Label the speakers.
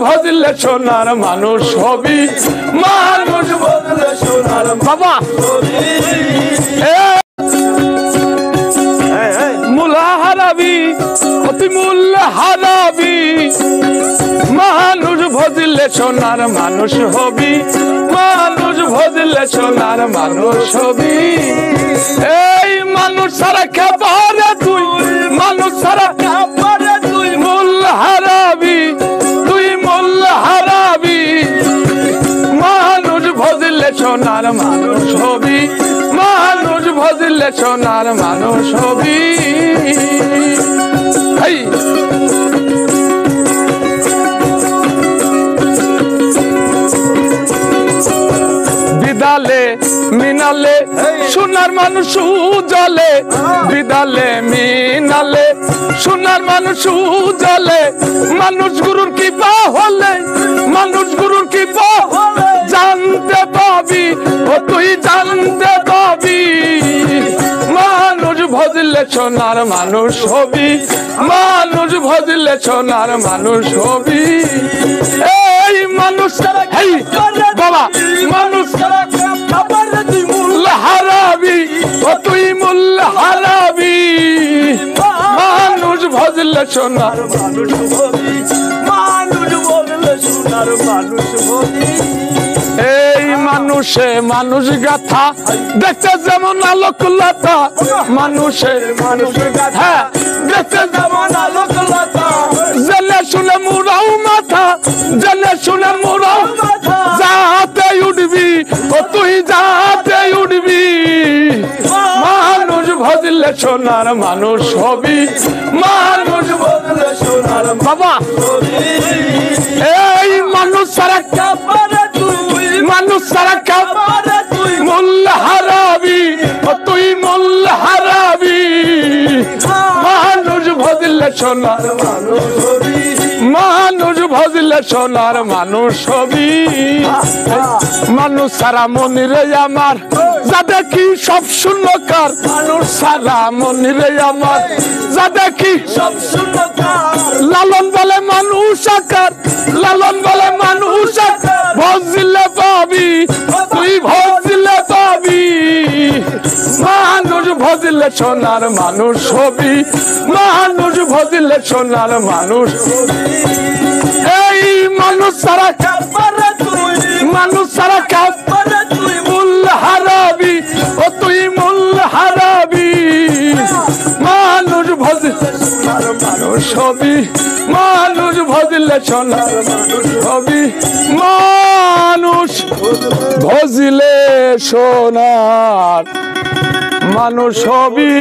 Speaker 1: ভজলে সোনার মানুষ হবি মানুষ ভজলে সোনার বাবা মুলা হারাবি অতি মূল্য হারাবি মানুষ ভজলে সোনার মানুষ হবি মানুষ ভজলে সোনার মানুষ হবি এই মানুষ সারা খাবারে তুই মানুষ সারা খাবারে তুই মূল্য হারাবি তুই মূল্য হারাবি মানুষ ভজলে সোনার মানুষ হবি মানুষ ভজলে সোনার মানুষ হবি বিদালে মিনালে সোনার মানুষ উজালে বিদালে মিনালে সোনার মানুষ উজালে মানুষ গুরুর কৃপা হলে মানুষ গুরুর কৃপা জানতে পাবি ও তুই জানতে পাবি মানুষ ভজলে সোনার মানুষ হবি মানুষ ভজলে সোনার মানুষ হবি এই মানুষ বাবা মানুষ তুই মূল্য হারাবি ও তুই মূল্য হারাবি মানুষ ভজলে সোনার মানুষ হবি মানুষ ভজলে সোনার মানুষ হবি এই মানুষে মানুষ গাথা দেখতে যেমন আলোক লতা মানুষে মানুষ গাথা দেখতে যেমন আলোক লতা জেনে শুনে মুরাও মাথা জেনে শুনে মুরাও যাতে উঠবি ও তুই যাতে উঠবি মানুষ ভজলে সোনার মানুষ হবি মানুষ ভজলে সোনার বাবা এই মানুষ সারা খাবারে তুই মানুষ সারা খাবারে তুই মূল্য হারাবি ও তুই মূল্য হারাবি মানুষ ভজলে সোনার মানুষ হবি মানুষ ভজলে সোনার মানুষ হবি মানুষ সারা মনিরে আমার যা দেখি সব শূন্যকার মানুষ সারা মনিরে আমার যা দেখি সব শূন্যকার লালন বলে মানুষ আকার লালন বলে মানুষ আকার ভজলে পাবি তুই ভজলে পাবি মানুষ ভজলে সোনার মানুষ হবি মানুষ ভজলে সোনার মানুষ এই মানুষ সারা খাবারে তুই মানুষ সারা খাবারে তুই মূল্য হারাবি ও তুই মূল্য হারাবি মানুষ ভজলে সোনার মানুষ হবি মানুষ ভজলে সোনার মানুষ হবি মানুষ ভজলে সোনার মানুষ হবি।